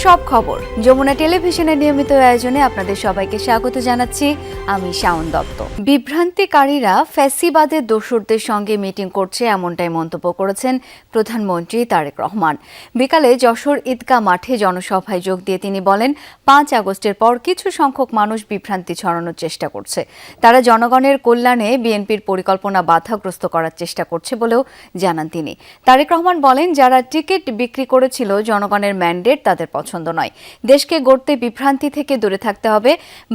সব খবর যমুনা টেলিভিশনের নিয়মিত আয়োজনে আপনাদের সবাইকে স্বাগত জানাচ্ছি। আমি শাওন দত্ত। বিভ্রান্তিকারীরা ফ্যাসিবাদের দোসরদের সঙ্গে মিটিং করছে এমনটাই মন্তব্য করেছেন প্রধানমন্ত্রী তারেক রহমান। বিকালে যশোর ঈদগাহ মাঠে জনসভায় যোগ দিয়ে তিনি বলেন, ৫ আগস্টের পর কিছু সংখ্যক মানুষ বিভ্রান্তি ছড়ানোর চেষ্টা করছে। তারা জনগণের কল্যাণে বিএনপির পরিকল্পনা বাধাগ্রস্ত করার চেষ্টা করছে বলেও জানান তিনি। তারেক রহমান বলেন, যারা টিকিট বিক্রি করেছিল জনগণের ম্যান্ডেট তাদের পছন্দ নয়। দেশকে গড়তে বিভ্রান্তি থেকে দূরে থাকতে হবে।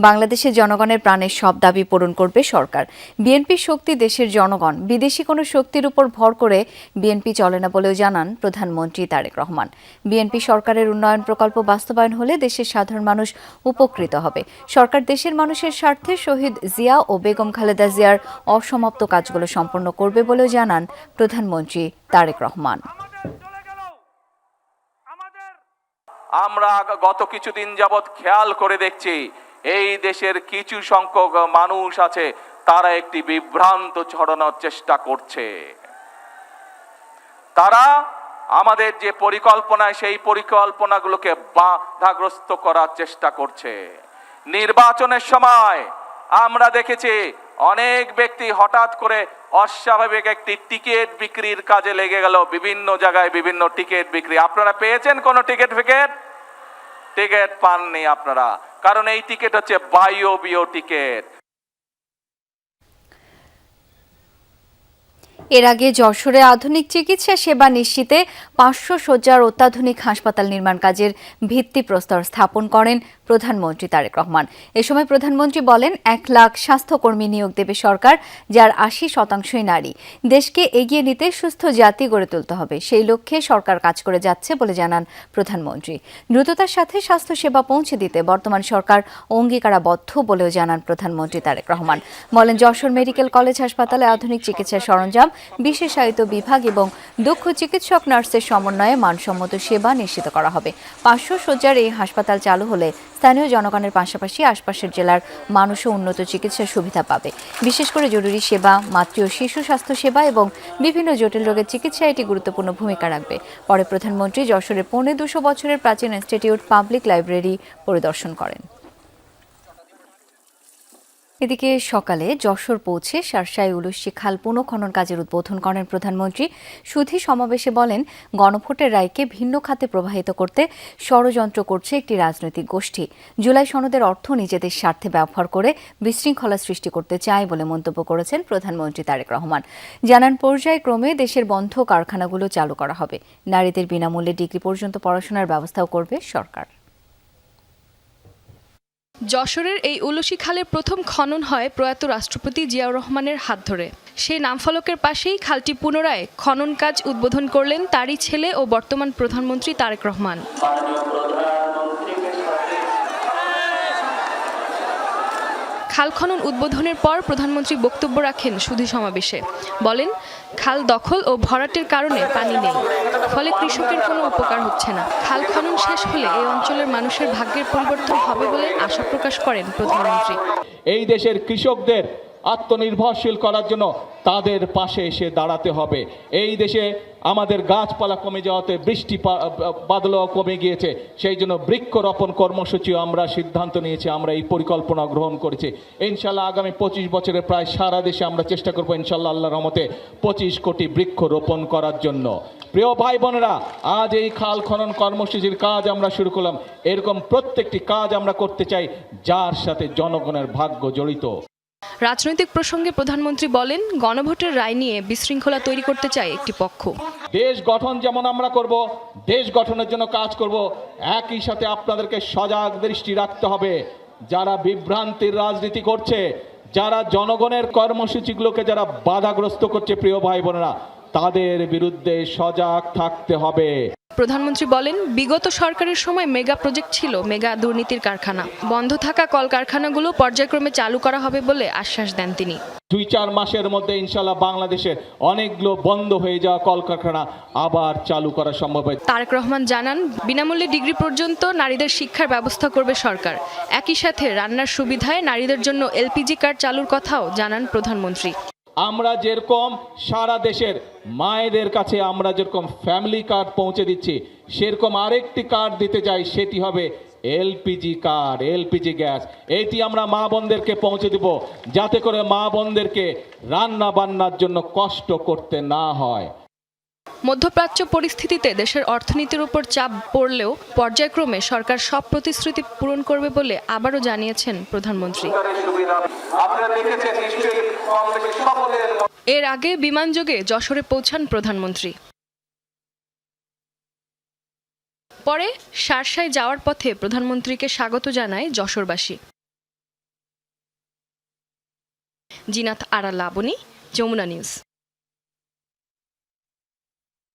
বাংলাদেশের জনগণের প্রাণের সব দাবি পূরণ করবে সরকার। বিএনপির শক্তি দেশের জনগণ, বিদেশি কোনো শক্তির উপর ভর করে বিএনপি চলে না বলেও জানান প্রধানমন্ত্রী তারেক রহমান। বিএনপি সরকারের উন্নয়ন প্রকল্প বাস্তবায়ন হলে দেশের সাধারণ মানুষ উপকৃত হবে। সরকার দেশের মানুষের স্বার্থে শহীদ জিয়া ও বেগম খালেদা জিয়ার অসমাপ্ত কাজগুলো সম্পন্ন করবে বলেও জানান প্রধানমন্ত্রী তারেক রহমান। আমরা গত কিছুদিন যাবৎ খেয়াল করে দেখছি, এই দেশের কিছু সংখ্যক মানুষ আছে, তারা একটি বিভ্রান্ত ছড়ানোর চেষ্টা করছে। তারা আমাদের যে পরিকল্পনা, সেই পরিকল্পনাগুলোকে বাধাগ্রস্ত করার চেষ্টা করছে। নির্বাচনের সময় আমরা দেখেছি অনেক ব্যক্তি হঠাৎ করে অস্বাভাবিক একটি টিকিট বিক্রির কাজে লেগে গেল। বিভিন্ন জায়গায় বিভিন্ন টিকিট বিক্রি। আপনারা পেয়েছেন কোনো টিকিট পাননি আপনারা, কারণ এই টিকিট হচ্ছে বায়বীয় টিকিট। এর আগে যশোরে আধুনিক চিকিৎসা সেবা নিশ্চিতে ৫০০ শয্যার অত্যাধুনিক হাসপাতাল নির্মাণ কাজের ভিত্তিপ্রস্তর স্থাপন করেন প্রধানমন্ত্রী তারেক রহমান। এ সময় প্রধানমন্ত্রী বলেন, ১ লাখ স্বাস্থ্যকর্মী নিয়োগ দেবে সরকার, যার ৮০% নারী। দেশকে এগিয়ে নিতে সুস্থ জাতি গড়ে তুলতে হবে, সেই লক্ষ্যে সরকার কাজ করে যাচ্ছে বলে জানান প্রধানমন্ত্রী। দ্রুততার সাথে স্বাস্থ্যসেবা পৌঁছে দিতে বর্তমান সরকার অঙ্গীকারাবদ্ধ বলেও জানান প্রধানমন্ত্রী তারেক রহমান। বলেন, যশোর মেডিকেল কলেজ হাসপাতালে আধুনিক চিকিৎসার সরঞ্জাম, বিশেষায়িত বিভাগ এবং দক্ষ চিকিৎসক নার্সের সমন্বয়ে মানসম্মত সেবা নিশ্চিত করা হবে। ৫০০ শয্যার এই হাসপাতাল চালু হলে স্থানীয় জনগণের পাশাপাশি আশপাশের জেলার মানুষও উন্নত চিকিৎসার সুবিধা পাবে। বিশেষ করে জরুরি সেবা, মাতৃ ও শিশু স্বাস্থ্য সেবা এবং বিভিন্ন জটিল রোগের চিকিৎসায় এটি গুরুত্বপূর্ণ ভূমিকা রাখবে। পরে প্রধানমন্ত্রী যশোরের ২৫০ বছরের প্রাচীন ইনস্টিটিউট পাবলিক লাইব্রেরি পরিদর্শন করেন। এদিকে সকালে যশোর পৌঁছে শার্শায় উলুশী খাল পুনঃখনন কাজের উদ্বোধন করেন প্রধানমন্ত্রী। সুধী সমাবেশে বলেন, গণভোটের রায়কে ভিন্ন খাতে প্রবাহিত করতে ষড়যন্ত্র করছে একটি রাজনৈতিক গোষ্ঠী। জুলাই সনদের অর্থ নিজেদের স্বার্থে ব্যবহার করে বিশৃঙ্খলা সৃষ্টি করতে চায় বলে মন্তব্য করেছেন প্রধানমন্ত্রী তারেক রহমান। জানান, পর্যায়ক্রমে দেশের বন্ধ কারখানাগুলো চালু করা হবে। নারীদের বিনামূল্যে ডিগ্রি পর্যন্ত পড়াশোনার ব্যবস্থাও করবে সরকার। যশোরের এই উলুশী খালের প্রথম খনন হয় প্রয়াত রাষ্ট্রপতি জিয়াউর রহমানের হাত ধরে। সেই নামফলকের পাশেই খালটি পুনরায় খনন কাজ উদ্বোধন করলেন তারই ছেলে ও বর্তমান প্রধানমন্ত্রী তারেক রহমান। খাল খনন উদ্বোধনের পর প্রধানমন্ত্রী বক্তব্য রাখেন সুধী সমাবেশে। বলেন, খাল দখল ও ভরাটের কারণে পানি নেই, ফলে কৃষকের কোনো উপকার হচ্ছে না। খাল খনন শেষ হলে এই অঞ্চলের মানুষের ভাগ্যের পরিবর্তন হবে বলে আশা প্রকাশ করেন প্রধানমন্ত্রী। এই দেশের কৃষকদের আত্মনির্ভরশীল করার জন্য তাদের পাশে এসে দাঁড়াতে হবে। এই দেশে আমাদের গাছপালা কমে যাওয়াতে বৃষ্টি বাদলও কমে গিয়েছে, সেই জন্য বৃক্ষরোপণ কর্মসূচি আমরা সিদ্ধান্ত নিয়েছি, আমরা এই পরিকল্পনা গ্রহণ করেছি। ইনশাল্লাহ আগামী ২৫ বছরে প্রায় সারা দেশে আমরা চেষ্টা করবো ইনশাল্লাহ আল্লাহর রহমতে ২৫ কোটি বৃক্ষ রোপণ করার জন্য। প্রিয় ভাই বোনেরা, আজ এই খাল খনন কর্মসূচির কাজ আমরা শুরু করলাম। এরকম প্রত্যেকটি কাজ আমরা করতে চাই যার সাথে জনগণের ভাগ্য জড়িত। রাজনৈতিক প্রসঙ্গে প্রধানমন্ত্রী বলেন, গণভোটের রায় নিয়ে বিশৃঙ্খলা তৈরি করতে চায় একটি পক্ষ। দেশ গঠন যেমন আমরা করব, দেশ গঠনের জন্য কাজ করব, একই সাথে আপনাদেরকে সজাগ দৃষ্টি রাখতে হবে। যারা বিভ্রান্তির রাজনীতি করছে, যারা জনগণের কর্মসূচিগুলোকে যারা বাধাগ্রস্ত করছে, প্রিয় ভাই বোনেরা, তাদের বিরুদ্ধে সজাগ থাকতে হবে। প্রধানমন্ত্রী বলেন, বিগত সরকারের সময় মেগা প্রজেক্ট ছিল মেগা দুর্নীতির কারখানা। বন্ধ থাকা কলকারখানাগুলো পর্যায়ক্রমে চালু করা হবে বলে আশ্বাস দেন তিনি। ২-৪ মাসের মধ্যে ইনশাল্লাহ বাংলাদেশের অনেকগুলো বন্ধ হয়ে যাওয়া কলকারখানা আবার চালু করা সম্ভব হয়। তারেক রহমান জানান, বিনামূল্যে ডিগ্রি পর্যন্ত নারীদের শিক্ষার ব্যবস্থা করবে সরকার। একই সাথে রান্নার সুবিধায় নারীদের জন্য এলপিজি কার্ড চালুর কথাও জানান প্রধানমন্ত্রী। আমরা যেরকম সারা দেশের মায়েদের কাছে আমরা যেরকম ফ্যামিলি কার্ড পৌঁছে দিচ্ছি, সেরকম আরেকটি কার্ড দিতে চাই, সেটি হবে এলপিজি কার্ড, এলপিজি গ্যাস। এটি আমরা মা বোনদেরকে পৌঁছে দেব, যাতে করে মা বোনদেরকে রান্না বান্নার জন্য কষ্ট করতে না হয়। মধ্যপ্রাচ্য পরিস্থিতিতে দেশের অর্থনীতির উপর চাপ পড়লেও পর্যায়ক্রমে সরকার সব প্রতিশ্রুতি পূরণ করবে বলে আবারও জানিয়েছেন প্রধানমন্ত্রী। এর আগে বিমানযোগে যশোরে পৌঁছান প্রধানমন্ত্রী। পরে শার্শায় যাওয়ার পথে প্রধানমন্ত্রীকে স্বাগত জানায় যশোরবাসী। জিনাত আরা লাবণী, যমুনা নিউজ।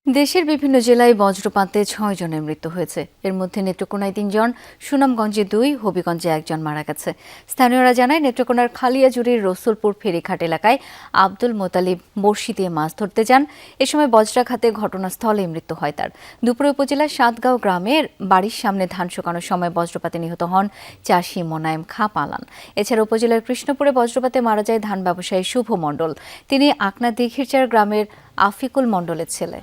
দেশের বিভিন্ন জেলায় বজ্রপাতে 6 জনের মৃত্যু হয়েছে। এর মধ্যে নেত্রকোনায় 3 জন, সুনামগঞ্জে 2, হবিগঞ্জে 1 জন মারা গেছে। স্থানীয়রা জানায়, নেত্রকোনার খালিয়াজুড়ির রসুলপুর ফেরিঘাট এলাকায় আব্দুল মোতালিব বড়শি দিয়ে মাছ ধরতে যান। এ সময় বজ্রাঘাতে ঘটনাস্থলেই মৃত্যু হয় তার। দুপুরে উপজেলার সাতগাঁও গ্রামের বাড়ির সামনে ধান শুকানোর সময় বজ্রপাতে নিহত হন চাষি মোনায়েম খাঁ পালান। এছাড়া উপজেলার কৃষ্ণপুরে বজ্রপাতে মারা যায় ধান ব্যবসায়ী শুভ মণ্ডল। তিনি আকনা দিঘিরচার গ্রামের আফিকুল মণ্ডলের ছেলে।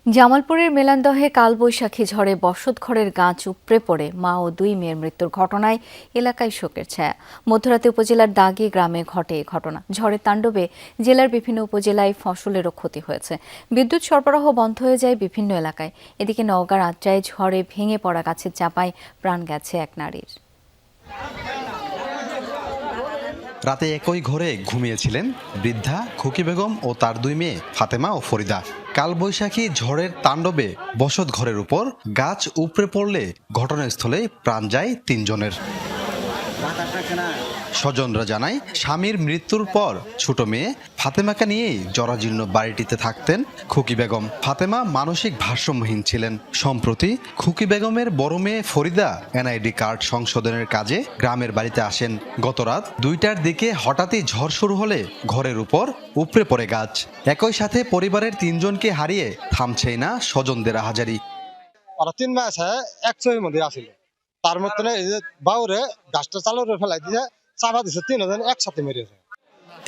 জামালপুরের মেলান্দহে কালবৈশাখী ঝড়ে বসতঘরের গাছ উপড়ে পড়ে মা ও 2 মেয়ের মৃত্যুর ঘটনায় এলাকায় শোকের ছায়া। মধ্যরাতে উপজেলার দাগি গ্রামে ঘটে এই ঘটনা। ঝড়ের তাণ্ডবে জেলার বিভিন্ন উপজেলায় ফসলেরও ক্ষতি হয়েছে। বিদ্যুৎ সরবরাহ বন্ধ হয়ে যায় বিভিন্ন এলাকায়। এদিকে নওগাঁর আত্রায় ঝড়ে ভেঙে পড়া গাছের চাপায় প্রাণ গেছে এক নারীর। রাতে একই ঘরে ঘুমিয়েছিলেন বৃদ্ধা খুকি বেগম ও তার 2 মেয়ে ফাতেমা ও ফরিদা। কালবৈশাখী ঝড়ের তাণ্ডবে বসত ঘরের উপর গাছ উপড়ে পড়লে ঘটনাস্থলে প্রাণ যায় 3 জনের। স্বজনরা জানায়, স্বামীর মৃত্যুর পর ছোট মেয়ে ফাতেমাকে নিয়েই জরাজীর্ণ বাড়িটিতে থাকতেন খুকি বেগম। ফাতেমা মানসিক ভারসাম্যহীন ছিলেন। সম্প্রতি খুকি বেগমের বড় মেয়ে ফরিদা এনআইডি কার্ড সংশোধনের কাজে গ্রামের বাড়িতে আসেন। গতরাত 2টার দিকে হঠাৎই ঝড় শুরু হলে ঘরের উপর উপড়ে পড়ে গাছ। একই সাথে পরিবারের 3 জনকে হারিয়ে থামছেই না স্বজনদের আহাজারি। 3 মাস 100 এর মধ্যে আসিল, তার মধ্যে এই যে বাউরে গাছটা চালরে ফেলাই দিয়ে চাপা দিছে, 3 জন একসাথে মেরেছে।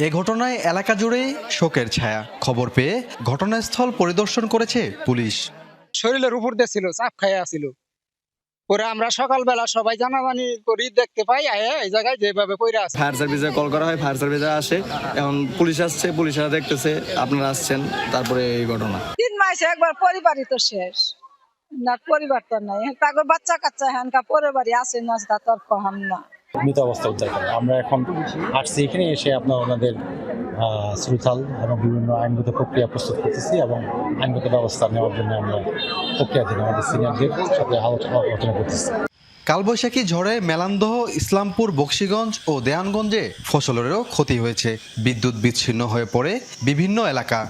এ ঘটনায় এলাকা জুড়ে শোকের ছায়া। খবর পেয়ে ঘটনাস্থল পরিদর্শন করেছে পুলিশ। শরীরের উপর দিয়ে ছিল, চাপ খাইয়া ছিল। পরে আমরা সকালবেলা সবাই জানাজানি করি, দেখতে পাই এই জায়গায় যেভাবে পড়ে আছে। ফায়ার সার্ভিসে কল করা হয়, ফায়ার সার্ভিসে আসে, এখন পুলিশ আসছে, পুলিশরা দেখতেছে, আপনারা আসছেন, তারপরে এই ঘটনা। 3 মাসে একবার পরিবারই তো শেষ না, পরিবার তো নাই, তারপর বাচ্চা কাচ্চা হ্যানকা পরিবারই আসে না, তা তো আর কম না। মৃত অবস্থা উদ্ধার করে আমরা এখন আসছি এখানে এসে আপনার ওনাদের শ্রুতাল এবং বিভিন্ন আইনগত প্রক্রিয়া প্রস্তুত করতেছি এবং আইনগত ব্যবস্থা নেওয়ার জন্য আমরা প্রক্রিয়াধীন আমাদের সিনিয়রদের সাথে আলোচনা করতেছি। কালবৈশাখী ঝড়ে মেলান্দহ, ইসলামপুর, বকশীগঞ্জ ও দেয়ানগঞ্জে ফসলেরও ক্ষতি হয়েছে। বিদ্যুৎ বিচ্ছিন্ন হয়ে পড়ে বিভিন্ন এলাকা।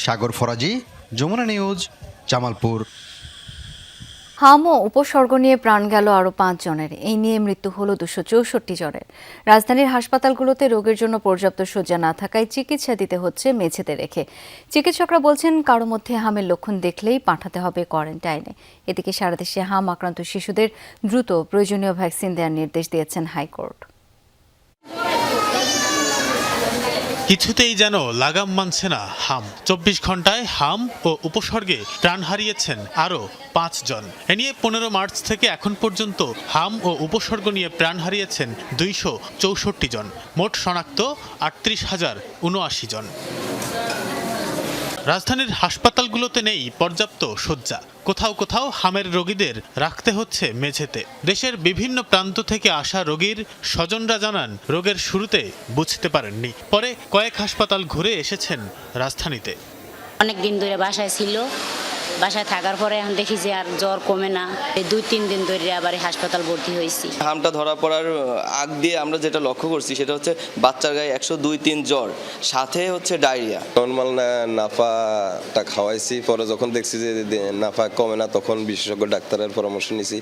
সাগর ফরাজি, যমুনা নিউজ, জামালপুর। হাম ও উপসর্গ নিয়ে প্রাণ গেল আরও 5 জনের। এই নিয়ে মৃত্যু হলো 264 জনের। রাজধানীর হাসপাতালগুলোতে রোগীর জন্য পর্যাপ্ত শয্যা না থাকায় চিকিৎসা দিতে হচ্ছে মেঝেতে রেখে। চিকিৎসকরা বলছেন, কারো মধ্যে হামের লক্ষণ দেখলেই পাঠাতে হবে কোয়ারেন্টাইনে। এদিকে সারা দেশে হাম আক্রান্ত শিশুদের দ্রুত প্রয়োজনীয় ভ্যাকসিন দেওয়ার নির্দেশ দিয়েছেন হাইকোর্ট। কিছুতেই যেন লাগাম মানছে না হাম। 24 ঘন্টায় হাম ও উপসর্গে প্রাণ হারিয়েছেন আরও 5 জন। এ নিয়ে 15 মার্চ থেকে এখন পর্যন্ত হাম ও উপসর্গ নিয়ে প্রাণ হারিয়েছেন 264 জন। মোট শনাক্ত 38,079 জন। রাজধানীর হাসপাতালগুলোতে নেই পর্যাপ্ত শয্যা। কোথাও কোথাও হামের রোগীদের রাখতে হচ্ছে মেঝেতে। দেশের বিভিন্ন প্রান্ত থেকে আসা রোগীর স্বজনরা জানান, রোগের শুরুতে বুঝতে পারেননি, পরে কয়েক হাসপাতাল ঘুরে এসেছেন রাজধানীতে। অনেক দিন ধরে বাসায় ছিল, বাসায় থাকার পরে এখন দেখি যে আর জ্বর কমে না। এই 2-3 দিন ধরে আবার হাসপাতাল ভর্তি হয়েছি। হামটা ধরা পড়ার আগ দিয়ে আমরা যেটা লক্ষ্য করছি সেটা হচ্ছে বাচ্চার গায়ে 102-3 জ্বর, সাথে হচ্ছে ডায়রিয়া। নর্মাল নাফাটা খাওয়াইছি, পরে যখন দেখছি যে নাফা কমে না, তখন বিশেষজ্ঞ ডাক্তারের পরামর্শ নিছি।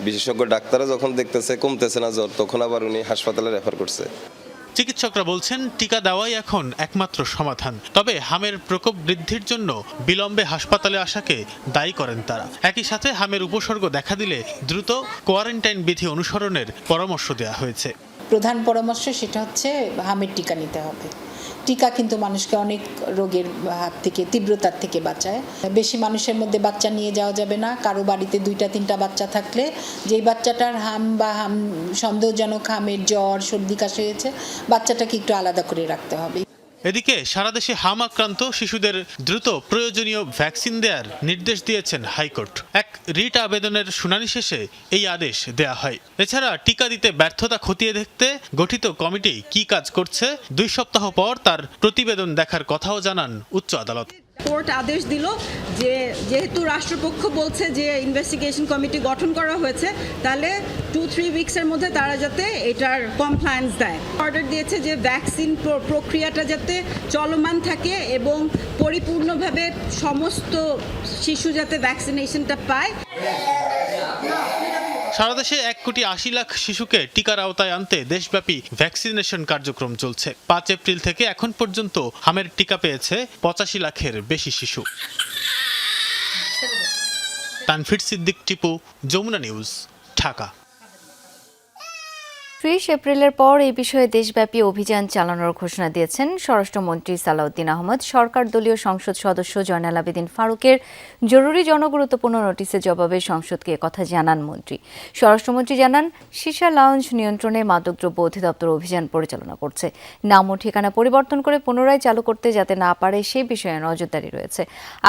বিশেষজ্ঞ ডাক্তাররা যখন দেখতেছে কমতেছে না জ্বর, তখন আবার উনি হাসপাতালে রেফার করছে। চিকিৎসকরা বলছেন টিকা দেওয়াই এখন একমাত্র সমাধান। তবে হামের প্রকোপ বৃদ্ধির জন্য বিলম্বে হাসপাতালে আসাকে দায়ী করেন তারা। একই সাথে হামের উপসর্গ দেখা দিলে দ্রুত কোয়ারেন্টাইন বিধি অনুসরণের পরামর্শ দেওয়া হয়েছে। প্রধান পরামর্শ সেটা হচ্ছে হামের টিকা নিতে হবে। টিকা কিন্তু মানুষকে অনেক রোগের হাত থেকে, তীব্রতার থেকে বাঁচায়। বেশি মানুষের মধ্যে বাচ্চা নিয়ে যাওয়া যাবে না। কারো বাড়িতে 2-3টা বাচ্চা থাকলে যেই বাচ্চাটার হাম সন্দেহজনক হামের জ্বর, সর্দি কাশি হয়েছে, বাচ্চাটাকে একটু আলাদা করে রাখতে হবে। এদিকে সারা দেশে হাম আক্রান্ত শিশুদের দ্রুত প্রয়োজনীয় ভ্যাকসিন দেওয়ার নির্দেশ দিয়েছেন হাইকোর্ট। এক রিট আবেদনের শুনানি শেষে এই আদেশ দেয়া হয়। এছাড়া টিকা দিতে ব্যর্থতা খতিয়ে দেখতে গঠিত কমিটি কি কাজ করছে 2 সপ্তাহ পর তার প্রতিবেদন দেখার কথাও জানান উচ্চ আদালত। কোর্ট আদেশ দিল যে যেহেতু রাষ্ট্রপক্ষ বলছে যে ইনভেস্টিগেশন কমিটি গঠন করা হয়েছে, তাহলে 2-3 উইকসের মধ্যে তারা যাতে এটার কমপ্লায়েন্স দেয়। অর্ডার দিয়েছে যে ভ্যাকসিন প্রক্রিয়াটা যাতে চলমান থাকে এবং পরিপূর্ণভাবে সমস্ত শিশু যাতে ভ্যাকসিনেশনটা পায়। সারা দেশে 1,80,00,000 শিশুকে টিকার আওতায় আনতে দেশব্যাপী ভ্যাকসিনেশন কার্যক্রম চলছে। 5 এপ্রিল থেকে এখন পর্যন্ত হামের টিকা পেয়েছে 85 লাখের বেশি শিশু। তানফির সিদ্দিক, টিপু, যমুনা নিউজ, ঢাকা। 30 এপ্রিলের পর এই বিষয়ে দেশব্যাপী অভিযান চালানোর ঘোষণা দিয়েছেন স্বরাষ্ট্রমন্ত্রী সালাউদ্দিন আহমদ। সরকার দলীয় সংসদ সদস্য জয়নাল আবেদিন ফারুকের জরুরি জনগুরুত্বপূর্ণ নোটিশের জবাবে সংসদকে একথা জানান মন্ত্রী। স্বরাষ্ট্রমন্ত্রী জানান, সিসা লাউঞ্জ নিয়ন্ত্রণে মাদকদ্রব্য অধিদপ্তর অভিযান পরিচালনা করছে। নাম ও ঠিকানা পরিবর্তন করে পুনরায় চালু করতে যাতে না পারে সে বিষয়ে নজরদারি রয়েছে।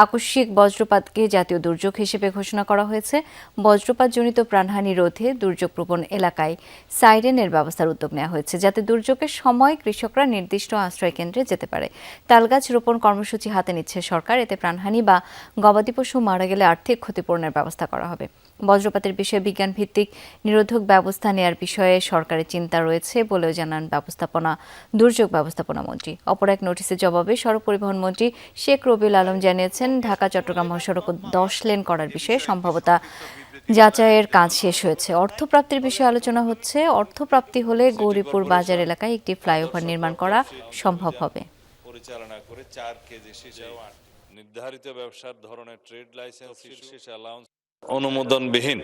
আকস্মিক বজ্রপাতকে জাতীয় দুর্যোগ হিসেবে ঘোষণা করা হয়েছে। বজ্রপাতজনিত প্রাণহানি রোধে দুর্যোগপ্রবণ এলাকায় সাইরেনের ব্যবস্থার উদ্যোগ নেওয়া হয়েছে, যাতে দুর্যোগের সময় কৃষকরা নির্দিষ্ট আশ্রয় কেন্দ্রে যেতে পারে। তালগাছ রোপণ কর্মসূচি হাতে নিচ্ছে সরকার। এতে প্রাণহানি বা গবাদি পশু মারা গেলে আর্থিক ক্ষতিপূরণের ব্যবস্থা করা হবে। বজ্রপাতের বিষয়ে বিজ্ঞান ভিত্তিক নিরোধক ব্যবস্থা নেওয়ার বিষয়ে সরকারের চিন্তা রয়েছে বলেও জানান দুর্যোগ ব্যবস্থাপনা মন্ত্রী। অপর এক নোটিশের জবাবে সড়ক পরিবহন মন্ত্রী শেখ রবিউল আলম জানিয়েছেন, ঢাকা চট্টগ্রাম মহাসড়ক 10 লেন করার বিষয়ে সম্ভবত যাচাইয়ের কাজ শেষ হয়েছে। অর্থপ্রাপ্তির বিষয়ে আলোচনা হচ্ছে। অর্থপ্রাপ্তি হলে গৌরীপুর বাজার এলাকায় একটি ফ্লাইওভার নির্মাণ করা সম্ভব হবে। পরিচালনা করে 4 কেজি সীসা নির্ধারিত ব্যবসার ধরনের ট্রেড লাইসেন্স সীসা লাউঞ্জ অনুমোদনবিহীন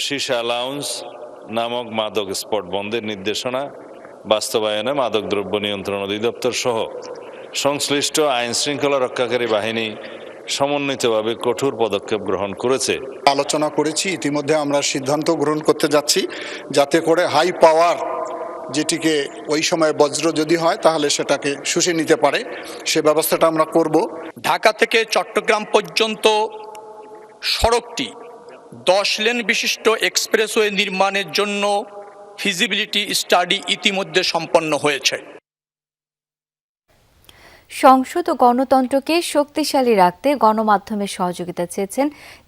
সীসা লাউঞ্জ নামক মাদক স্পট বন্ধের নির্দেশনা বাস্তবায়নে মাদকদ্রব্য নিয়ন্ত্রণ অধিদপ্তর সহ সংশ্লিষ্ট আইন শৃঙ্খলা রক্ষাকারী বাহিনী সমন্বিতভাবে কঠোর পদক্ষেপ গ্রহণ করেছে। আলোচনা করেছি, ইতিমধ্যে আমরা সিদ্ধান্ত গ্রহণ করতে যাচ্ছি যাতে করে হাই পাওয়ার যেটিকে ওই সময় বজ্র যদি হয় তাহলে সেটাকে শুষে নিতে পারে, সে ব্যবস্থাটা আমরা করব। ঢাকা থেকে চট্টগ্রাম পর্যন্ত সড়কটি 10 লেন বিশিষ্ট এক্সপ্রেসওয়ে নির্মাণের জন্য ফিজিবিলিটি স্টাডি ইতিমধ্যে সম্পন্ন হয়েছে। সংসদ ও গণতন্ত্রকে শক্তিশালী রাখতে গণমাধ্যমের সহযোগিতা চেয়েছেন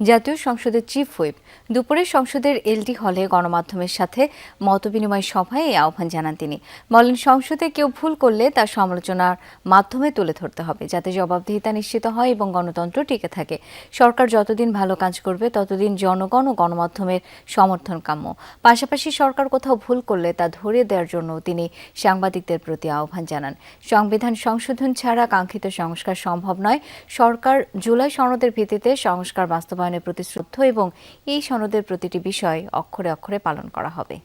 জাতীয় সংসদের চিফ হুইপ। দুপুরে সংসদের এলডি হলে গণমাধ্যমের সাথে মতবিনিময় সভায় এই আহ্বান জানান তিনি। বলেন, সংসদে কেউ ভুল করলে তা সমালোচনার মাধ্যমে তুলে ধরতে হবে, যাতে জবাবদিহিতা নিশ্চিত হয় এবং গণতন্ত্র টিকে থাকে। সরকার যতদিন ভালো কাজ করবে ততদিন জনগণ ও গণমাধ্যমের সমর্থন কাম্য। পাশাপাশি সরকার কোথাও ভুল করলে তা ধরিয়ে দেওয়ার জন্য তিনি সাংবাদিকদের প্রতি আহ্বান জানান। সংবিধান সংশোধন ছাড়া কাঙ্ক্ষিত সংস্কার সম্ভব নয়। সরকার জুলাই সনদের ভিত্তিতে সংস্কার বাস্তবায়নের প্রতিশ্রুতি এবং এই সনদের প্রতিটি বিষয় অক্ষরে অক্ষরে পালন করা হবে।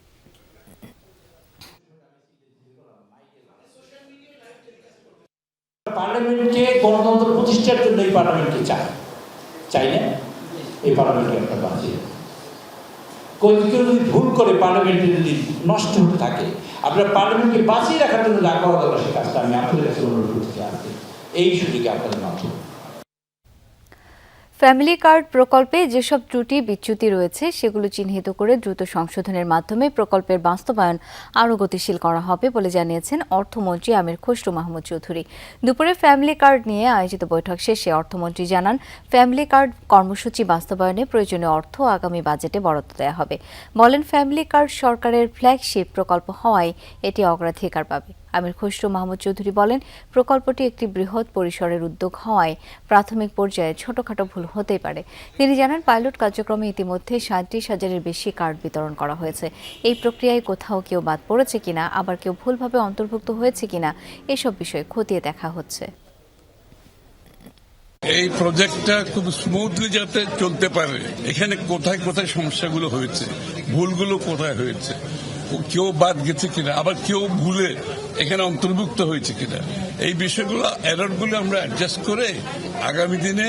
পার্লামেন্টকে গণতন্ত্র প্রতিষ্ঠার জন্য এই পার্লামেন্টকে চাই না, এই পার্লামেন্টকে একটা বাঁচিয়ে কেউ যদি ভুল করে পার্লামেন্টে যদি নষ্ট হতে থাকে, আপনার পার্লামেন্টকে বাঁচিয়ে রাখার জন্য যা করা দরকার সে কাজটা আমি আপনাদের কাছে অনুরোধ করতে চাই। এই সুযোগে আপনাদের মাধ্যমে ফ্যামিলি কার্ড প্রকল্পে যেসব ত্রুটি বিচ্যুতি রয়েছে সেগুলো চিহ্নিত করে দ্রুত সংশোধনের মাধ্যমে প্রকল্পের বাস্তবায়ন আরও গতিশীল করা হবে বলে জানিয়েছেন অর্থমন্ত্রী আমির খসরু মাহমুদ চৌধুরী। দুপুরে ফ্যামিলি কার্ড নিয়ে আয়োজিত বৈঠক শেষে অর্থমন্ত্রী জানান, ফ্যামিলি কার্ড কর্মসূচি বাস্তবায়নে প্রয়োজনীয় অর্থ আগামী বাজেটে বরাদ্দ দেওয়া হবে। বলেন, ফ্যামিলি কার্ড সরকারের ফ্ল্যাগশিপ প্রকল্প হওয়ায় এটি অগ্রাধিকার পাবে। আমির খসরু মাহমুদ চৌধুরী বলেন, প্রকল্পটি একটি বৃহৎ পরিসরের উদ্যোগ হওয়ায় প্রাথমিক পর্যায়ে ছোটখাটো ভুল হতেই পারে। তিনি জানান, পাইলট কার্যক্রমে ইতিমধ্যে 37,000-এর বেশি কার্ড বিতরণ করা হয়েছে। এই প্রক্রিয়ায় কোথাও কেউ বাদ পড়েছে কিনা, আবার কেউ ভুলভাবে অন্তর্ভুক্ত হয়েছে কিনা, এসব বিষয়ে খতিয়ে দেখা হচ্ছে। এই প্রজেক্টটা খুব স্মুথলি যাতে চলতে পারে, এখানে কোথায় কোথায় সমস্যাগুলো হয়েছে, ভুলগুলো কোথায় হয়েছে, কেউ বাদ গেছে কিনা, আবার কেউ ভুলে এখানে অন্তর্ভুক্ত হয়েছে কিনা, এই বিষয়গুলো এররগুলো আমরা অ্যাডজাস্ট করে আগামী দিনে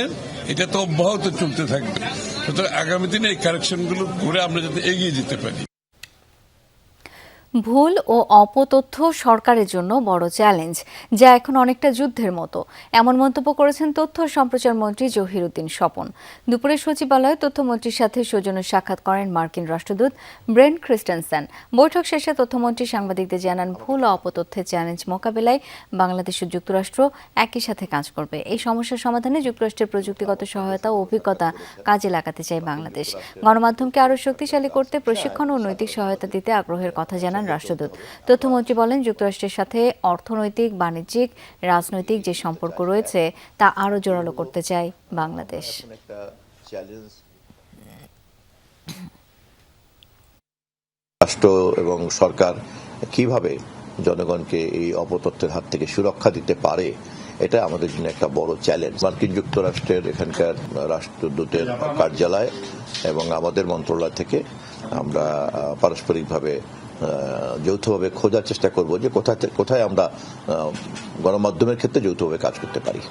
এটা তো অব্যাহত চলতে থাকবে। সুতরাং আগামী দিনে এই কারেকশনগুলো করে আমরা যাতে এগিয়ে যেতে পারি। ভুল ও অপতথ্য সরকারের জন্য বড় চ্যালেঞ্জ, যা এখন অনেকটা যুদ্ধের মতো, এমন মন্তব্য করেছেন তথ্য ও সম্প্রচার মন্ত্রী জহিরুদ্দিন স্বপন। দুপুরে সচিবালয়ে তথ্যমন্ত্রীর সাথে সৌজন্য সাক্ষাৎ করেন মার্কিন রাষ্ট্রদূত ব্রেন্ট ক্রিস্টেনসেন। বৈঠক শেষে তথ্যমন্ত্রী সাংবাদিকদের জানান, ভুল ও অপতথ্যের চ্যালেঞ্জ মোকাবেলায় বাংলাদেশ ও যুক্তরাষ্ট্র একই সাথে কাজ করবে। এই সমস্যার সমাধানে যুক্তরাষ্ট্রের প্রযুক্তিগত সহায়তা ও অভিজ্ঞতা কাজে লাগাতে চায় বাংলাদেশ। গণমাধ্যমকে আরও শক্তিশালী করতে প্রশিক্ষণ ও নৈতিক সহায়তা দিতে আগ্রহের কথা জানান রাষ্ট্রদূত। তথ্যমন্ত্রী বলেন, যুক্তরাষ্ট্রের সাথে অর্থনৈতিক, বাণিজ্যিক, রাজনৈতিক যে সম্পর্ক রয়েছে তা আরও জোরালো করতে চায় বাংলাদেশ। রাষ্ট্র এবং সরকার কিভাবে জনগণকে এই অপতথ্যের হাত থেকে সুরক্ষা দিতে পারে, এটা আমাদের জন্য একটা বড় চ্যালেঞ্জ। মার্কিন যুক্তরাষ্ট্রের এখানকার রাষ্ট্রদূতের কার্যালয় এবং আমাদের মন্ত্রণালয় থেকে আমরা পারস্পরিকভাবে যৌথভাবে খোঁজার চেষ্টা করব যে কোথায় আমরা গণমাধ্যমের ক্ষেত্রে যৌথভাবে কাজ করতে পারি।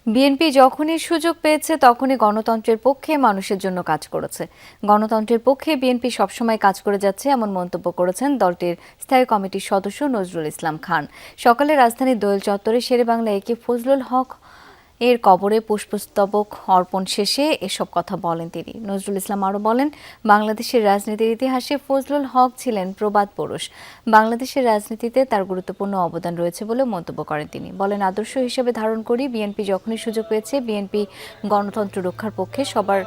বিএনপি যখনই সুযোগ পেয়েছে তখনই গণতন্ত্রের পক্ষে, মানুষের জন্য কাজ করেছে। গণতন্ত্রের পক্ষে বিএনপি সবসময় কাজ করে যাচ্ছে, এমন মন্তব্য করেছেন দলটির স্থায়ী কমিটির সদস্য নজরুল ইসলাম খান। সকালে রাজধানীর দোয়েল চত্বরে শেরেবাংলা একে ফজলুল হক এর কবরে পুষ্পস্তবক অর্পণ শেষে এসব কথা বলেন তিনি। নজরুল ইসলাম আরও বলেন, বাংলাদেশের রাজনীতির ইতিহাসে ফজলুল হক ছিলেন প্রবাদ পুরুষ। বাংলাদেশের রাজনীতিতে তার গুরুত্বপূর্ণ অবদান রয়েছে বলে মন্তব্য করেন তিনি। বলেন, আদর্শ হিসেবে ধারণ করি, বিএনপি যখনই সুযোগ পেয়েছে বিএনপি গণতন্ত্র রক্ষার পক্ষে সবার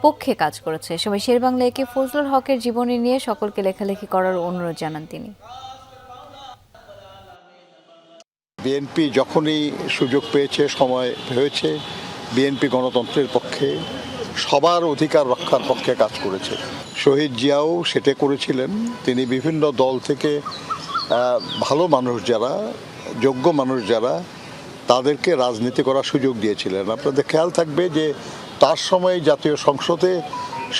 পক্ষে কাজ করেছে। সবাই শেরেবাংলা একে ফজলুল হকের জীবনী নিয়ে সকলকে লেখালেখি করার অনুরোধ জানান তিনি। বিএনপি যখনই সুযোগ পেয়েছে, সময় হয়েছে, বিএনপি গণতন্ত্রের পক্ষে, সবার অধিকার রক্ষার পক্ষে কাজ করেছে। শহীদ জিয়াও সেটা করেছিলেন। তিনি বিভিন্ন দল থেকে ভালো মানুষ যারা, যোগ্য মানুষ যারা, তাদেরকে রাজনীতি করার সুযোগ দিয়েছিলেন। আপনাদের খেয়াল থাকবে যে তার সময় জাতীয় সংসদে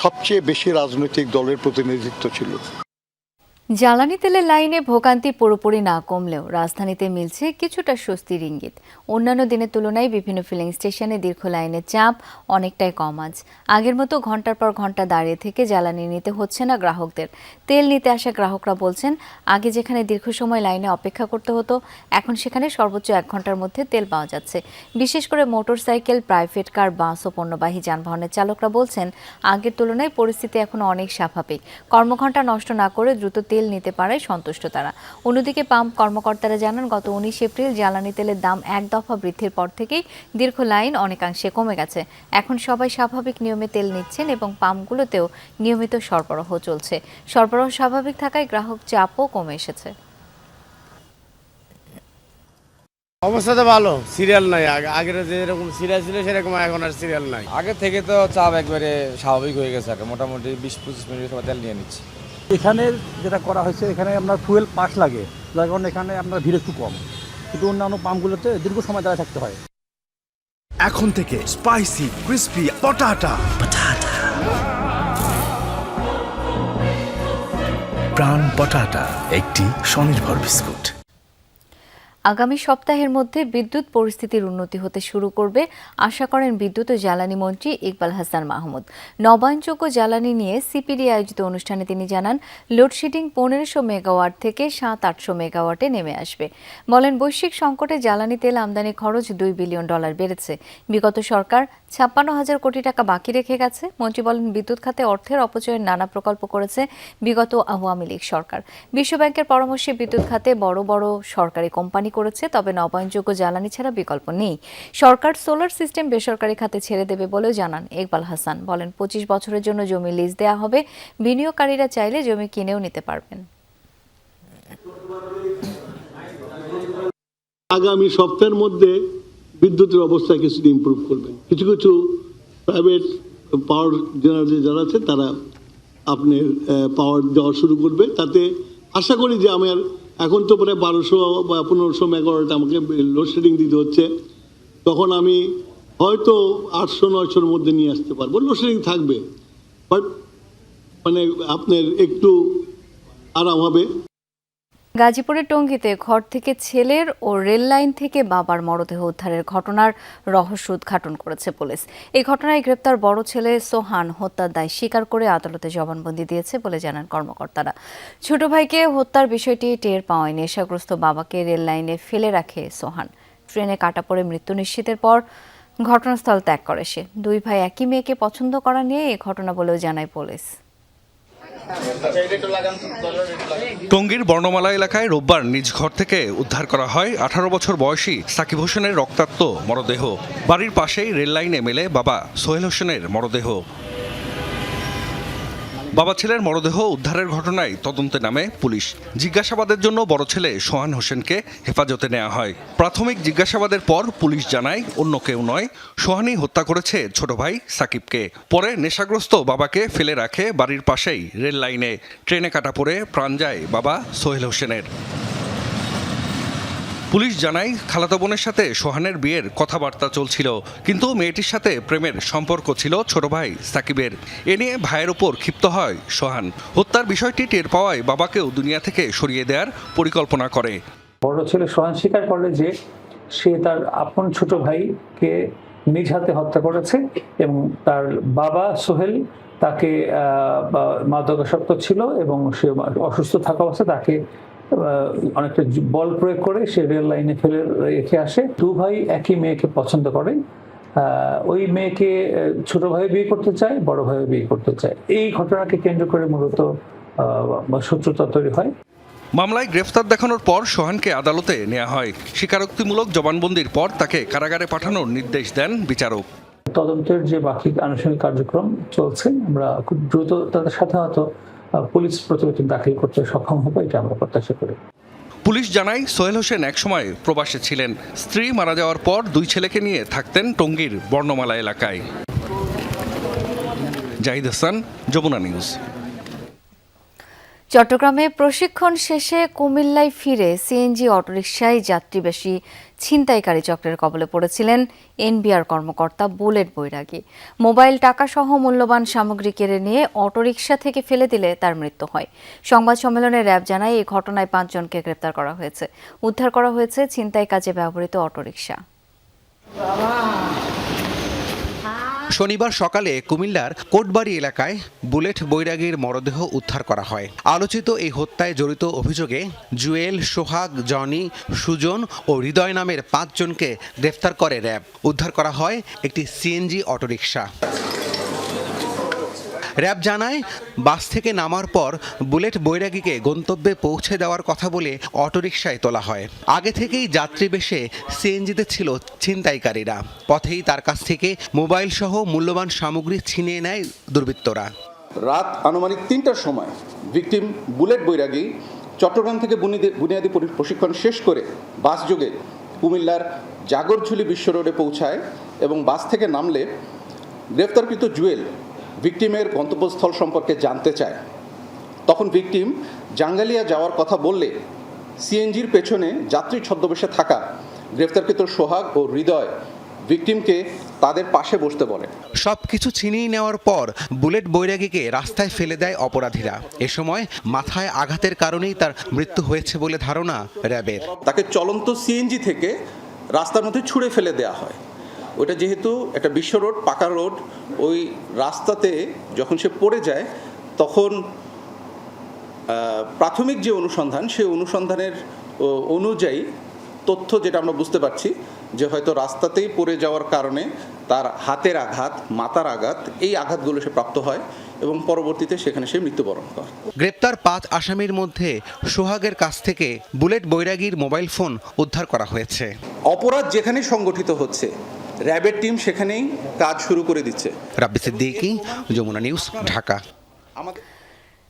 সবচেয়ে বেশি রাজনৈতিক দলের প্রতিনিধিত্ব ছিল। জ্বালানি তেলের লাইনে ভোগান্তি পুরোপুরি না কমলেও রাজধানীতে মিলছে কিছুটা স্বস্তির ইঙ্গিত। অন্যান্য দিনের তুলনায় বিভিন্ন ফিলিং স্টেশনে দীর্ঘ লাইনের চাপ অনেকটাই কম আজ। আগের মতো ঘন্টার পর ঘন্টা দাঁড়িয়ে থেকে জ্বালানি নিতে হচ্ছে না গ্রাহকদের। তেল নিতে আসা গ্রাহকরা বলছেন, আগে যেখানে দীর্ঘ সময় লাইনে অপেক্ষা করতে হতো, এখন সেখানে সর্বোচ্চ 1 ঘন্টার মধ্যে তেল পাওয়া যাচ্ছে। বিশেষ করে মোটরসাইকেল, প্রাইভেট কার, বাস ও পণ্যবাহী যানবাহনের চালকরা বলছেন, আগের তুলনায় পরিস্থিতি এখন অনেক স্বাভাবিক। কর্মঘণ্টা নষ্ট না করে দ্রুত তেল নিতে পারায় সন্তুষ্ট তারা। অন্যদিকে পাম্প কর্মকর্তারা জানান, গত 19 এপ্রিল জ্বালানি তেলের দাম 1 দফা বৃদ্ধির পর থেকেই দীর্ঘ লাইন অনেকাংশে কমে গেছে। এখন সবাই স্বাভাবিক নিয়মে তেল নিচ্ছেন এবং পাম্পগুলোতেও নিয়মিত সরবরাহ চলছে। সরবরাহ স্বাভাবিক থাকায় গ্রাহক চাপও কমে এসেছে। অবস্থা তো ভালো, সিরিয়াল নাই। আগের যেরকম সিরিয়াল ছিল সেরকম এখন আর সিরিয়াল নাই। আগে থেকে তো চাপ একবারে স্বাভাবিক হয়ে গেছে। মোটামুটি 20-25 মিনিট সময় তেল নিয়ে নিচ্ছি। এখানে যেটা করা হয়েছে, এখানে আপনার ফুয়েল পাস লাগে, যার কারণে এখানে আপনার ভিড় একটু কম, কিন্তু অন্যান্য পাম্পগুলোতে দীর্ঘ সময় দাঁড়িয়ে থাকতে হয়। এখন থেকে স্পাইসি ক্রিস্পি পটাটা প্রাণ পটাটা একটি স্বনির্ভর বিস্কুট। আগামী সপ্তাহের মধ্যে বিদ্যুৎ পরিস্থিতির উন্নতি হতে শুরু করবে আশা করেন বিদ্যুৎ ও জ্বালানি মন্ত্রী ইকবাল হাসান মাহমুদ। নবায়নযোগ্য জ্বালানি নিয়ে সিপিডি আয়োজিত অনুষ্ঠানে তিনি জানান, লোডশেডিং 1500 মেগাওয়াট থেকে 700-800 মেগাওয়াটে নেমে আসবে। বলেন, বৈশ্বিক সংকটে জ্বালানি তেল আমদানি খরচ $2 বিলিয়ন বেড়েছে। বিগত সরকার 56,000 কোটি টাকা বাকি রেখে গেছে। মন্ত্রী বলেন, বিদ্যুৎ খাতে অর্থের অপচয়ের নানা প্রকল্প করেছে বিগত আওয়ামী লীগ সরকার। বিশ্বব্যাংকের পরামর্শে বিদ্যুৎ খাতে বড় বড় সরকারি কোম্পানি করেছে, তবে নবায়নযোগ্য জ্বালানি ছাড়া বিকল্প নেই। সরকার সোলার সিস্টেম বেসরকারি খাতে ছেড়ে দেবে বলেও জানান ইকবাল হাসান। বলেন, 25 বছরের জন্য জমি লিজ দেওয়া হবে, বিনিয়োগকারীরা চাইলে জমি কিনেও নিতে পারবেন। আগামী সপ্তাহের মধ্যে বিদ্যুতের অবস্থা কিছুটা ইমপ্রুভ করবেন। কিছু কিছু প্রাইভেট পাওয়ার জেনারেটর যারা আছে তারা আপনার পাওয়ার দেওয়া শুরু করবে। তাতে আশা করি যে আমার এখন তো প্রায় 1200 বা 1500 মেগাওয়াট আমাকে লোডশেডিং দিতে হচ্ছে, তখন আমি হয়তো 800-900-র মধ্যে নিয়ে আসতে পারবো। লোডশেডিং থাকবে, বাট মানে আপনার একটু আরাম হবে। গাজীপুরের টঙ্গীতে ঘর থেকে ছেলের ও রেল লাইন থেকে বাবার মরদেহ উদ্ধারের ঘটনার রহস্য উদ্ঘাটন করেছে পুলিশ। এই ঘটনায় গ্রেপ্তার বড় ছেলে সোহান হত্যার দায় স্বীকার করে আদালতে জবানবন্দি দিয়েছে বলে জানান কর্মকর্তারা। ছোট ভাইকে হত্যার বিষয়টি টের পাওয়ায় নেশাগ্রস্ত বাবাকে রেল লাইনে ফেলে রাখে সোহান। ট্রেনে কাটা পড়ে মৃত্যু নিশ্চিতের পর ঘটনাস্থল ত্যাগ করে সে। দুই ভাই একই মেয়েকে পছন্দ করা নিয়ে এই ঘটনা বলেও জানায় পুলিশ। টঙ্গীর বর্ণমালা এলাকায় রোববার নিজ ঘর থেকে উদ্ধার করা হয় 18 বছর বয়সী সাকিব হোসেনের রক্তাক্ত মরদেহ। বাড়ির পাশেই রেল লাইনে মেলে বাবা সোহেল হোসেনের মরদেহ। বাবা ছেলের মরদেহ উদ্ধারের ঘটনায় তদন্তে নামে পুলিশ। জিজ্ঞাসাবাদের জন্য বড় ছেলে সোহান হোসেনকে হেফাজতে নেওয়া হয়। প্রাথমিক জিজ্ঞাসাবাদের পর পুলিশ জানায় অন্য কেউ নয়, সোহানই হত্যা করেছে ছোট ভাই সাকিবকে। পরে নেশাগ্রস্ত বাবাকে ফেলে রাখে বাড়ির পাশেই রেল লাইনে। ট্রেনে কাটা পড়ে প্রাণ যায় বাবা সোহেল হোসেনের। পুলিশ জানায় খালাতো বোনের সাথে সোহানের বিয়ের কথাবার্তা চলছিল, কিন্তু মেয়েটির সাথে প্রেমের সম্পর্ক ছিল ছোট ভাই সাকিবের। এ নিয়ে ভাইয়ের ওপর ক্ষিপ্ত হয় সোহান। হত্যার বিষয়টি টের পাওয়ায় বাবাকেও দুনিয়া থেকে সরিয়ে দেওয়ার পরিকল্পনা করে। বড় ছেলে সোহান স্বীকার করে যে সে তার আপন ছোট ভাইকে নিজ হাতে হত্যা করেছে এবং তার বাবা সোহেল তাকে মাদকাসক্ত ছিল এবং সে অসুস্থ থাকা অবস্থায় তাকে অনেকটা বল প্রয়োগ করে সে রেল লাইনে ফেলে রেখে আসে। দু ভাই একই মেয়েকে পছন্দ করে। ওই মেয়েকে ছোট ভাই বিয়ে করতে চায়, বড় ভাই বিয়ে করতে চায়। এই ঘটনাকে কেন্দ্র করে মূলত শত্রুতা তৈরি হয়। মামলায় গ্রেফতার দেখানোর পর সোহানকে আদালতে নেওয়া হয়। স্বীকারোক্তিমূলক জবানবন্দির পর তাকে কারাগারে পাঠানোর নির্দেশ দেন বিচারক। তদন্তের যে বাকি আনুষ্ঠানিক কার্যক্রম চলছে, আমরা খুব দ্রুত তাদের সাথে হয়তো পুলিশ প্রতিবেদন দাখিল করতে সক্ষম হবে, এটা আমরা প্রত্যাশা করি। পুলিশ জানায় সোহেল হোসেন একসময় প্রবাসে ছিলেন। স্ত্রী মারা যাওয়ার পর দুই ছেলেকে নিয়ে থাকতেন টঙ্গীর বর্ণমালা এলাকায়। জাহিদ হাসান, যমুনা নিউজ। চট্টগ্রামে প্রশিক্ষণ শেষে কুমিল্লায় ফিরে সিএনজি অটোরিকশায় যাত্রীবেশী ছিনতাইকারী চক্রের কবলে পড়েছিলেন এনবিআর কর্মকর্তা বুলেট বৈরাগী। মোবাইল, টাকাসহ মূল্যবান সামগ্রী কেড়ে নিয়ে অটোরিকশা থেকে ফেলে দিলে তার মৃত্যু হয়। সংবাদ সম্মেলনে র্যাব জানায় এই ঘটনায় 5 জনকে গ্রেপ্তার করা হয়েছে। উদ্ধার করা হয়েছে ছিনতাই কাজে ব্যবহৃত অটোরিকশা। শনিবার সকালে কুমিল্লার কোটবাড়ি এলাকায় বুলেট বৈরাগীর মরদেহ উদ্ধার করা হয়। আলোচিত এই হত্যায় জড়িত অভিযোগে জুয়েল, সোহাগ, জনি, সুজন ও হৃদয় নামের 5 জনকে গ্রেফতার করে র্যাব। উদ্ধার করা হয় একটি সিএনজি অটোরিকশা। র্যাব জানায় বাস থেকে নামার পর বুলেট বৈরাগীকে গন্তব্যে পৌঁছে দেওয়ার কথা বলে অটোরিকশায় তোলা হয়। আগে থেকেই যাত্রী বেশে সিএনজিতে ছিল ছিনতাইকারীরা। পথেই তার কাছ থেকে মোবাইল সহ মূল্যবান সামগ্রী ছিনিয়ে নেয় দুর্বৃত্তরা। রাত আনুমানিক 3টার সময় ভিকটিম বুলেট বৈরাগী চট্টগ্রাম থেকে বুনিয়াদী প্রশিক্ষণ শেষ করে বাস যোগে কুমিল্লার জাগরঝুলি বিশ্ব রোডে পৌঁছায় এবং বাস থেকে নামলে গ্রেফতারকৃত জুয়েল ভিকটিমের গন্তব্যস্থল সম্পর্কে জানতে চায়। তখন ভিকটিম জাঙ্গালিয়া যাওয়ার কথা বললে সিএনজির পেছনে যাত্রী ছদ্মবেশে থাকা গ্রেফতারকৃত সোহাগ ও হৃদয় ভিকটিমকে তাদের পাশে বসতে বলে। সবকিছু ছিনিয়ে নেওয়ার পর বুলেট বৈরাগীকে রাস্তায় ফেলে দেয় অপরাধীরা। এ সময় মাথায় আঘাতের কারণেই তার মৃত্যু হয়েছে বলে ধারণা র্যাবের। তাকে চলন্ত সিএনজি থেকে রাস্তার মধ্যে ছুঁড়ে ফেলে দেওয়া হয়। ওইটা যেহেতু একটা বিশ্ব রোড, পাকা রোড, ওই রাস্তাতে যখন সে পড়ে যায় তখন প্রাথমিক যে অনুসন্ধান, সেই অনুসন্ধানের অনুযায়ী তথ্য যেটা আমরা বুঝতে পারছি যে হয়তো রাস্তাতেই পড়ে যাওয়ার কারণে তার হাতের আঘাত, মাথার আঘাত, এই আঘাতগুলো সে প্রাপ্ত হয় এবং পরবর্তীতে সেখানে সে মৃত্যুবরণ করে। গ্রেপ্তার 5 আসামির মধ্যে সোহাগের কাছ থেকে বুলেট বৈরাগীর মোবাইল ফোন উদ্ধার করা হয়েছে। অপরাধ যেখানে সংগঠিত হচ্ছে র্যাবের টিম সেখানেই কাজ শুরু করে দিচ্ছে। রাব্বি সিদ্দিকী, যমুনা নিউজ, ঢাকা।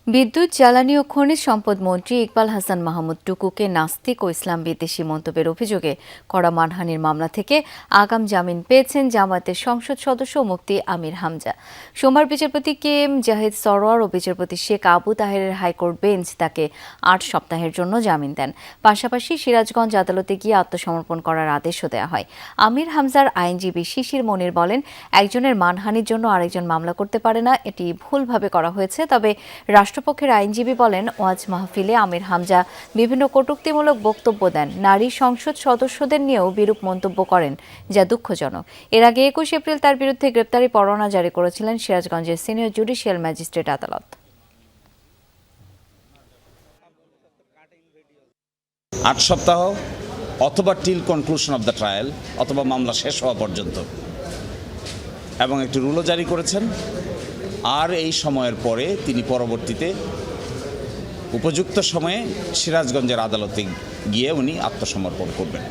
বিদ্যুৎ, জ্বালানি ও খনিজ সম্পদ মন্ত্রী ইকবাল হাসান মাহমুদ টুকুকে নাস্তিক ও ইসলাম বিদ্বেষী মন্তব্যের অভিযোগে করা মানহানির মামলা থেকে আগাম জামিন পেয়েছেন জামায়াতের সংসদ সদস্য মুফতি আমির হামজা। সোমবার বিচারপতি কে এম জাহিদ সরোয়ার ও বিচারপতি শেখ আবু তাহেরের হাইকোর্ট বেঞ্চ তাকে ৮ সপ্তাহের জন্য জামিন দেন। পাশাপাশি সিরাজগঞ্জ আদালতে গিয়ে আত্মসমর্পণ করার আদেশও দেওয়া হয়। আমির হামজার আইনজীবী শিশির মনির বলেন, একজনের মানহানির জন্য আরেকজন মামলা করতে পারে না, এটি ভুলভাবে করা হয়েছে। তবে রাষ্ট্রপক্ষের আইনজীবী বলেন, ওয়াজ মাহফিলে আমির হামজা বিভিন্ন কটূক্তিমূলক বক্তব্য দেন, নারী সংসদ সদস্যদের নিয়েও বিরূপ মন্তব্য করেন, যা দুঃখজনক। এর আগে ২১ এপ্রিল তার বিরুদ্ধে গ্রেপ্তারি পরোয়ানা জারি করেছিলেন সিরাজগঞ্জের সিনিয়র জুডিশিয়াল ম্যাজিস্ট্রেট আদালত। ৮ সপ্তাহ অথবা till conclusion of the trial, অথবা মামলা শেষ হওয়া পর্যন্ত, এবং একটি রুলও জারি করেছেন। আর এই সময়ের পরে তিনি পরবর্তীতে উপযুক্ত সময়ে সিরাজগঞ্জের আদালতে গিয়ে উনি আত্মসমর্পণ করবেন।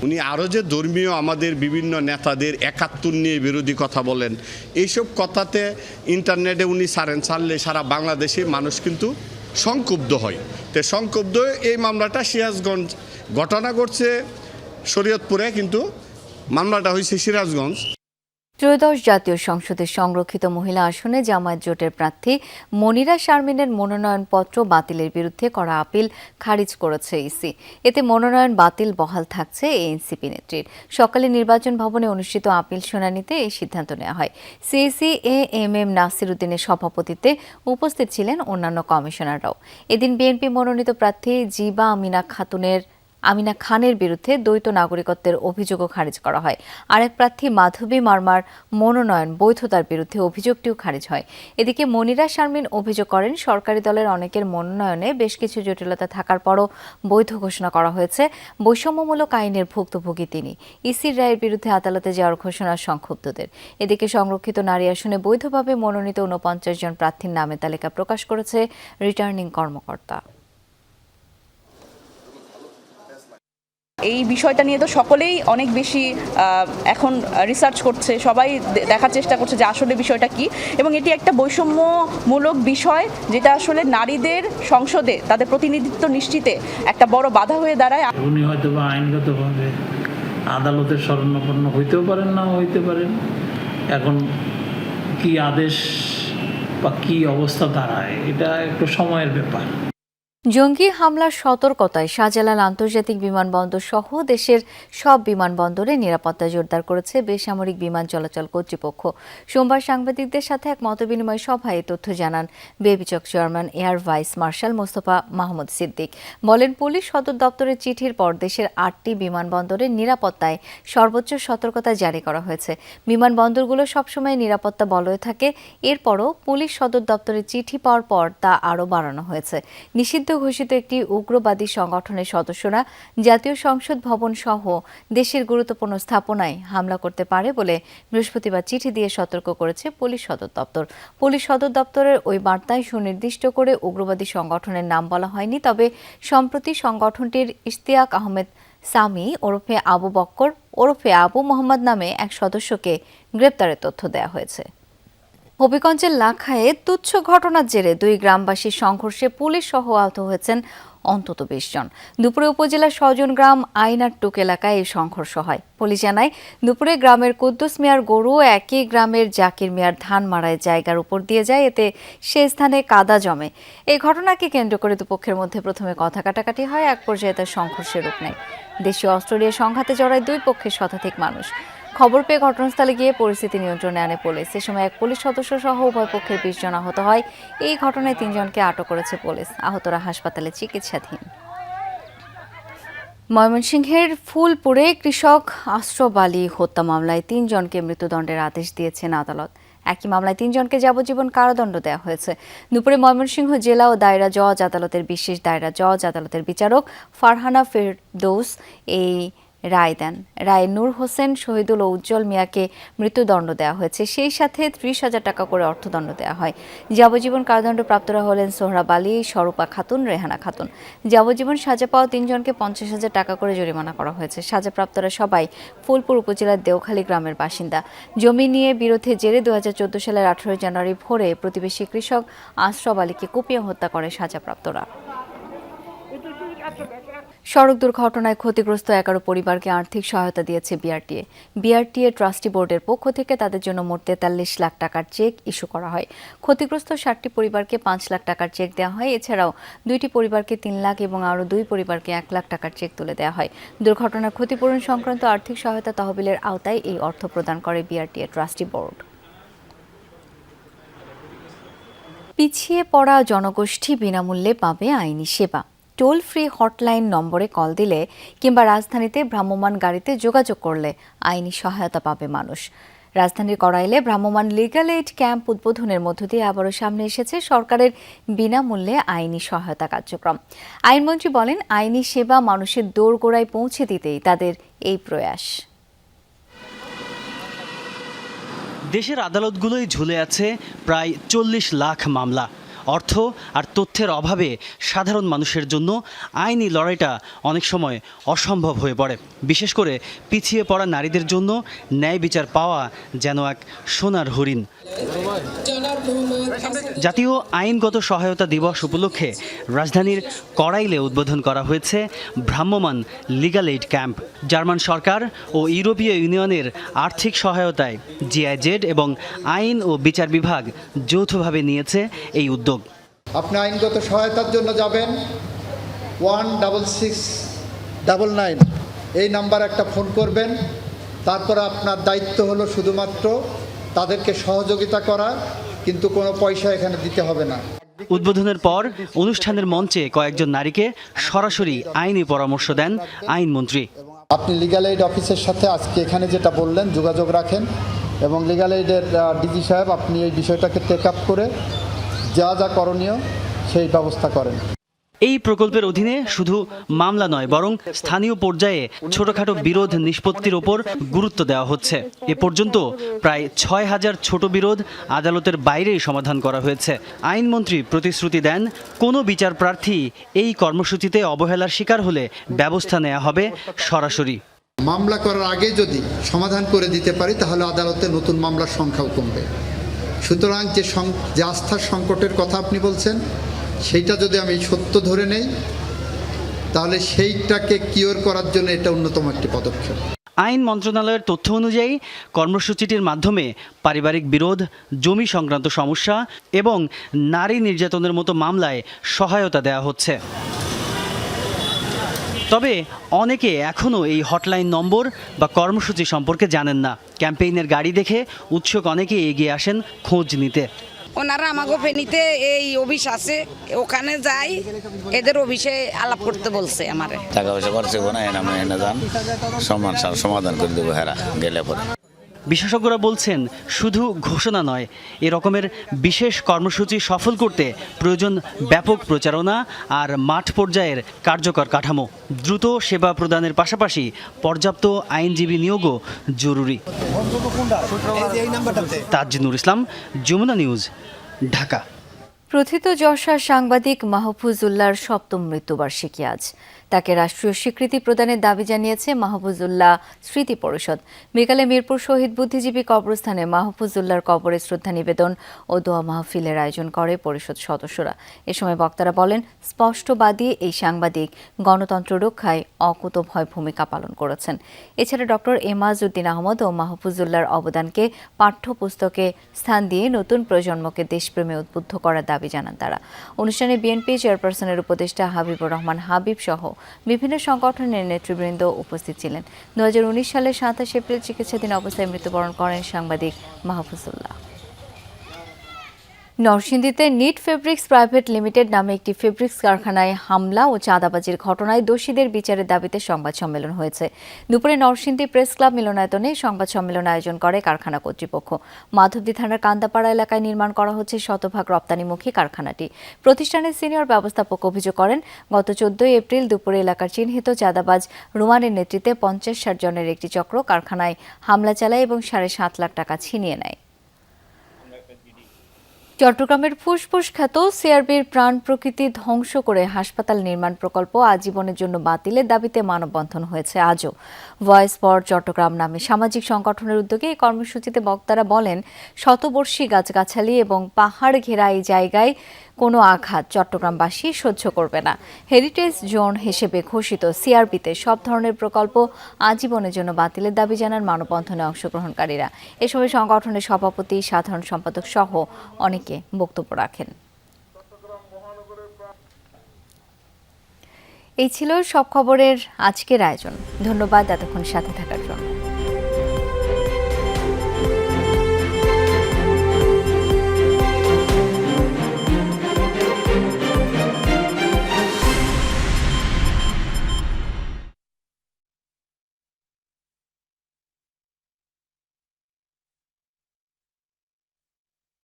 উনি আরও যে ধর্মীয় আমাদের বিভিন্ন নেতাদের ৭১ নিয়ে বিরোধী কথা বলেন, এইসব কথাতে ইন্টারনেটে উনি ছাড়লে সারা বাংলাদেশে মানুষ কিন্তু সংক্ষুব্ধ হয়। তো সংক্ষুব্ধ এই মামলাটা সিরাজগঞ্জ, ঘটনা ঘটছে শরীয়তপুরে, কিন্তু মামলাটা হয়েছে সিরাজগঞ্জ। ত্রয়োদশ জাতীয় সংসদের সংরক্ষিত মহিলা আসনে জামায়াত জোটের প্রার্থী মনিরা শারমিনের মনোনয়নপত্র বাতিলের বিরুদ্ধে করা আপিল খারিজ করেছে ইসি। এতে মনোনয়ন বাতিল বহাল থাকছে এনসিপি নেত্রীর। সকালে নির্বাচন ভবনে অনুষ্ঠিত আপিল শুনানিতে এই সিদ্ধান্ত নেওয়া হয়। সিইসি এএমএম নাসির উদ্দিনের সভাপতিত্বে উপস্থিত ছিলেন অন্যান্য কমিশনাররাও। এদিন বিএনপি মনোনীত প্রার্থী জিবা আমিনা খানের বিরুদ্ধে দ্বৈত নাগরিকত্বের অভিযোগও খারিজ করা হয়। আরেক প্রার্থী মাধবী মারমার মনোনয়ন বৈধতার বিরুদ্ধে অভিযোগটিও খারিজ হয়। এদিকে মনিরা শারমিন অভিযোগ করেন, সরকারি দলের অনেকের মনোনয়নে বেশ কিছু জটিলতা থাকার পরও বৈধ ঘোষণা করা হয়েছে। বৈষম্যমূলক আইনের ভুক্তভোগী তিনি। ইসির রায়ের বিরুদ্ধে আদালতে যাওয়ার ঘোষণা সংক্ষুব্ধদের। এদিকে সংরক্ষিত নারী আসনে বৈধভাবে মনোনীত ৪৯ জন প্রার্থীর নামের তালিকা প্রকাশ করেছে রিটার্নিং কর্মকর্তা। এই বিষয়টা নিয়ে তো সকলেই অনেক বেশি এখন রিসার্চ করছে, সবাই দেখার চেষ্টা করছে যে আসলে বিষয়টা কি, এবং এটি একটা বৈষম্যমূলক বিষয় যেটা আসলে নারীদের সংসদে তাদের প্রতিনিধিত্ব নিশ্চিতে একটা বড় বাধা হয়ে দাঁড়ায়। উনি হয়তো বা আইনগতভাবে আদালতের শরণাপন্ন হইতেও পারেন, নাও হইতে পারেন। এখন কি আদেশ বা কি অবস্থা দাঁড়ায়, এটা একটু সময়ের ব্যাপার। জঙ্গি হামলার সতর্কতায় শাহজালাল আন্তর্জাতিক বিমানবন্দর সহ দেশের সব বিমানবন্দরে নিরাপত্তা জোরদার করেছে বেসামরিক বিমান চলাচল কর্তৃপক্ষ। সোমবার সাংবাদিকদের সাথে এক মতবিনিময় সভায় তথ্য জানান বেবিচক chairman air vice marshal Mostafa Mahmud Siddique. বলেন, পুলিশ সদর দপ্তরের চিঠির পর দেশের ৮টি বিমানবন্দরের নিরাপত্তায় সর্বোচ্চ সতর্কতা জারি করা হয়েছে। বিমানবন্দরগুলো সবসময় নিরাপত্তা বলয়ে থাকে। এরপরও পুলিশ সদর দপ্তরের চিঠি পাওয়ার পর তা আরও বাড়ানো হয়েছে। নিষিদ্ধ ঘোষিত একটি উগ্রবাদী সংগঠনের সদস্যরা জাতীয় সংসদ ভবন সহ দেশের গুরুত্বপূর্ণ স্থাপনায় হামলা করতে পারে বলে বৃহস্পতিবার চিঠি দিয়ে সতর্ক করেছে পুলিশ সদর দপ্তর। পুলিশ সদর দপ্তরের ওই বার্তায় সুনির্দিষ্ট করে উগ্রবাদী সংগঠনের নাম বলা হয়নি। তবে সম্প্রতি সংগঠনটির ইশতিয়াক আহমেদ সামি ওরফে আবু বক্কর ওরফে আবু মোহাম্মদ নামে এক সদস্যকে গ্রেপ্তারের তথ্য দেওয়া হয়েছে। হবিগঞ্জের লাখায়ে তুচ্ছ ঘটনার জেরে ২ গ্রামবাসীর সংঘর্ষে পুলিশ সহ আহত হয়েছেন অন্তত ২০ জন। দুপুরে উপজেলার সজন গ্রাম আইনার টুক এলাকায় এই সংঘর্ষ হয়। পুলিশ জানায়, দুপুরে গ্রামের কুদ্দুস মিয়ার গরু একই গ্রামের জাকির মিয়ার ধান মাড়াই জায়গার উপর দিয়ে যায়, এতে সে স্থানে কাদা জমে। এই ঘটনাকে কেন্দ্র করে দুপক্ষের মধ্যে প্রথমে কথা কাটাকাটি হয়, এক পর্যায়ে তার সংঘর্ষের রূপ নেয়। দেশীয় অস্ট্রেলিয়া সংঘাতে জড়ায় ২ পক্ষের শতাধিক মানুষ। খবর পেয়ে ঘটনাস্থলে গিয়ে পরিস্থিতি নিয়ন্ত্রণে আনে পুলিশ। এ সময় এক পুলিশ সদস্য সহ উভয় পক্ষের ২০ জন আহত হয়। এই ঘটনায় ৩ জনকে আটক করেছে পুলিশ। আহতরা হাসপাতালে চিকিৎসাধীন। ময়মনসিংহের ফুলপুরে কৃষক আশরাফ আলী হত্যা মামলায় ৩ জনকে মৃত্যুদণ্ডের আদেশ দিয়েছেন আদালত। একই মামলায় ৩ জনকে যাবজ্জীবন কারাদণ্ড দেওয়া হয়েছে। দুপুরে ময়মনসিংহ জেলা ও দায়রা জজ আদালতের বিশেষ দায়রা জজ আদালতের বিচারক ফারহানা ফেরদৌস এই রায় দেন। রায়ে নূর হোসেন, শহীদুল ও উজ্জ্বল মিয়াকে মৃত্যুদণ্ড দেওয়া হয়েছে, সেই সাথে 30,000 টাকা করে অর্থদণ্ড দেওয়া হয়। যাবজ্জীবন কারাদণ্ডপ্রাপ্তরা হলেন সোহরাব আলী, স্বরূপা খাতুন, রেহানা খাতুন। যাবজ্জীবন সাজা পাওয়া 3 জনকে 50,000 টাকা করে জরিমানা করা হয়েছে। সাজাপ্রাপ্তরা সবাই ফুলপুর উপজেলার দেওখালী গ্রামের বাসিন্দা। জমি নিয়ে বিরোধের জেরে 2014 সালের 18 জানুয়ারি ভোরে প্রতিবেশী কৃষক আশরাফ আলীকে কুপিয়ে হত্যা করে সাজাপ্রাপ্তরা। সড়ক দুর্ঘটনায় ক্ষতিগ্রস্ত 11 পরিবারকে আর্থিক সহায়তা দিয়েছে বিআরটিএ। বিআরটিএ ট্রাস্টি বোর্ডের পক্ষ থেকে তাদের জন্য মোট 43 লাখ টাকার চেক ইস্যু করা হয়। ক্ষতিগ্রস্ত 60টি পরিবারকে 5 লাখ টাকার চেক দেওয়া হয়। এছাড়াও 2টি পরিবারকে 3 লাখ এবং আরও 2 পরিবারকে 1 লাখ টাকার চেক তুলে দেওয়া হয়। দুর্ঘটনার ক্ষতিপূরণ সংক্রান্ত আর্থিক সহায়তা তহবিলের আওতায় এই অর্থ প্রদান করে বিআরটিএ ট্রাস্টি বোর্ড। পিছিয়ে পড়া জনগোষ্ঠী বিনামূল্যে পাবে আইনি সেবা। টোল ফ্রি হটলাইন নম্বরে কল দিলে কিংবা রাজধানীতে ভ্রাম্যমাণ গাড়িতে যোগাযোগ করলে আইনি সহায়তা পাবে মানুষ। রাজধানীর কড়াইলে ভ্রাম্যমাণ লিগ্যাল এইড ক্যাম্প উদ্বোধনের মধ্য দিয়ে আবারও সামনে এসেছে সরকারের বিনামূল্যে আইনি সহায়তা কার্যক্রম। আইনমন্ত্রী বলেন, আইনি সেবা মানুষের দোরগোড়ায় পৌঁছে দিতেই তাদের এই প্রয়াস। দেশের আদালতগুলোই ঝুলে আছে প্রায় 40 লাখ মামলা। অর্থ আর তথ্যের অভাবে সাধারণ মানুষের জন্য আইনি লড়াইটা অনেক সময় অসম্ভব হয়ে পড়ে। বিশেষ করে পিছিয়ে পড়া নারীদের জন্য ন্যায় বিচার পাওয়া যেন এক সোনার হরিণ। জাতীয় আইনগত সহায়তা দিবস উপলক্ষে রাজধানীর কড়াইলে উদ্বোধন করা হয়েছে ভ্রাম্যমাণ লিগ্যাল এইড ক্যাম্প। জার্মান সরকার ও ইউরোপীয় ইউনিয়নের আর্থিক সহায়তায় জিআইজেড এবং আইন ও বিচার বিভাগ যৌথভাবে নিয়েছে এই উদ্যোগ। আপনি আইনগত সহায়তার জন্য যাবেন 16699 এই নাম্বার একটা ফোন করবেন। তারপর আপনার দায়িত্ব হলো শুধুমাত্র তাদেরকে সহযোগিতা করা, কিন্তু কোনো পয়সা এখানে দিতে হবে না। উদ্বোধনের পর অনুষ্ঠানের মঞ্চে কয়েকজন নারীকে সরাসরি আইনি পরামর্শ দেন আইনমন্ত্রী। আপনি লিগ্যাল এইড অফিসের সাথে আজকে এখানে যেটা বললেন যোগাযোগ রাখেন এবং লিগ্যাল এইডের ডিজি সাহেব আপনি এই বিষয়টাকে টেক আপ করে যা যা করণীয় সেই ব্যবস্থা করেন। এই প্রকল্পের অধীনে শুধু মামলা নয়, বরং স্থানীয় পর্যায়ে ছোটখাটো বিরোধ নিষ্পত্তির ওপর গুরুত্ব দেওয়া হচ্ছে। এ পর্যন্ত প্রায় 6000 ছোট বিরোধ আদালতের বাইরেই সমাধান করা হয়েছে। আইনমন্ত্রী প্রতিশ্রুতি দেন, কোনো বিচার প্রার্থী এই কর্মসূচিতে অবহেলার শিকার হলে ব্যবস্থা নেওয়া হবে সরাসরি। মামলা করার আগে যদি সমাধান করে দিতে পারি তাহলে আদালতে নতুন মামলার সংখ্যাও কমবে। সুতরাং যে আস্থার সংকটের কথা আপনি বলছেন সেইটা যদি আমি সত্য ধরে নেই তাহলে সেইটাকে কিওর করার জন্য এটা অন্যতম একটি পদক্ষেপ। আইন মন্ত্রণালয়ের তথ্য অনুযায়ী কর্মসূচিটির মাধ্যমে পারিবারিক বিরোধ, জমি সংক্রান্ত সমস্যা এবং নারী নির্যাতনের মতো মামলায় সহায়তা দেওয়া হচ্ছে। তবে অনেকে এখনও এই হটলাইন নম্বর বা কর্মসূচি সম্পর্কে জানেন না। ক্যাম্পেইনের গাড়ি দেখে উৎসুক অনেকে এগিয়ে আসেন খোঁজ নিতে। ওনারা আমাকে ফেনীতে এই অফিস আছে, ওখানে যাই, এদের অফিসে আলাপ করতে বলছে আমারে। টাকা পয়সা খরচে কোনো এনে যান সমাধান করে দেবো হেরা গেলে পরে। বিশেষজ্ঞরা বলছেন, শুধু ঘোষণা নয়, এ রকমের বিশেষ কর্মসূচি সফল করতে প্রয়োজন ব্যাপক প্রচারণা আর মাঠ পর্যায়ের কার্যকর কাঠামো। দ্রুত সেবা প্রদানের পাশাপাশি পর্যাপ্ত আইনজীবী নিয়োগও জরুরি। তাজনুর ইসলাম, যমুনা নিউজ, ঢাকা। প্রথিতযশা সাংবাদিক মাহফুজুল্লাহর 7ম মৃত্যুবার্ষিকী আজ। তাকে রাষ্ট্রীয় স্বীকৃতি প্রদানের দাবি জানিয়েছে মাহফুজুল্লাহ স্মৃতি পরিষদ। বিকালে মিরপুর শহীদ বুদ্ধিজীবী কবরস্থানে মাহফুজুল্লাহর কবরে শ্রদ্ধা নিবেদন ও দোয়া মাহফিলের আয়োজন করে পরিষদ সদস্যরা। এ সময় বক্তারা বলেন, স্পষ্টবাদী এই সাংবাদিক গণতন্ত্র রক্ষায় অকুতোভয় ভূমিকা পালন করেছেন। এছাড়া ডক্টর এমাজউদ্দিন আহমদ ও মাহফুজুল্লাহর অবদানকে পাঠ্যপুস্তকে স্থান দিয়ে নতুন প্রজন্মকে দেশপ্রেমে উদ্বুদ্ধ করার দাবি জানান তারা। অনুষ্ঠানে বিএনপি চেয়ারপারসনের উপদেষ্টা হাবিবুর রহমান হাবিব সহ বিভিন্ন সংগঠনের নেতৃবৃন্দ উপস্থিত ছিলেন। 2019 সালের 27 এপ্রিল চিকিৎসাধীন অবস্থায় মৃত্যুবরণ করেন সাংবাদিক মাহফুজুল্লাহ। নরসিংদীতে নিট ফেব্রিক্স প্রাইভেট লিমিটেড নামে একটি ফেব্রিক্স কারখানায় হামলা ও চাঁদাবাজির ঘটনায় দোষীদের বিচারের দাবিতে সংবাদ সম্মেলন হয়েছে। দুপুরে নরসিংদী প্রেস ক্লাব মিলনায়তনে সংবাদ সম্মেলন আয়োজন করে কারখানা কর্তৃপক্ষ। মাধবদী থানার কান্দাপাড়া এলাকায় নির্মাণ করা হচ্ছে শতভাগ রপ্তানিমুখী কারখানাটি। প্রতিষ্ঠানের সিনিয়র ব্যবস্থাপক অভিযোগ করেন, গত 14 এপ্রিল দুপুরে এলাকার চিহ্নিত চাঁদাবাজ রুমানের নেতৃত্বে 50-60 জনের একটি চক্র কারখানায় হামলা চালায় এবং 7.5 লাখ টাকা ছিনিয়ে নেয়। চট্টগ্রামের ফুসফুস খ্যাত সিআরবির প্রাণ প্রকৃতি ধ্বংস করে হাসপাতাল নির্মাণ প্রকল্প আজীবনের জন্য বাতিলের দাবিতে মানববন্ধন হয়েছে আজও। ভয়েস ফর চট্টগ্রাম নামে সামাজিক সংগঠনের উদ্যোগে এই কর্মসূচিতে বক্তারা বলেন, শতবর্ষী গাছগাছালি এবং পাহাড় ঘেরা এই জায়গায় কোনো আঘাত চট্টগ্রামবাসী সহ্য করবে না। হেরিটেজ জোন হিসেবে ঘোষিত সিআরবিতে সব ধরনের প্রকল্প আজীবনের জন্য বাতিলের দাবি জানান মানববন্ধনে অংশগ্রহণকারীরা। এ সময় সংগঠনের সভাপতি, সাধারণ সম্পাদক সহ অনেকে বক্তব্য রাখেন। এই ছিল সব খবরের আজকের আয়োজন। ধন্যবাদ এতক্ষণ সাথে থাকার জন্য।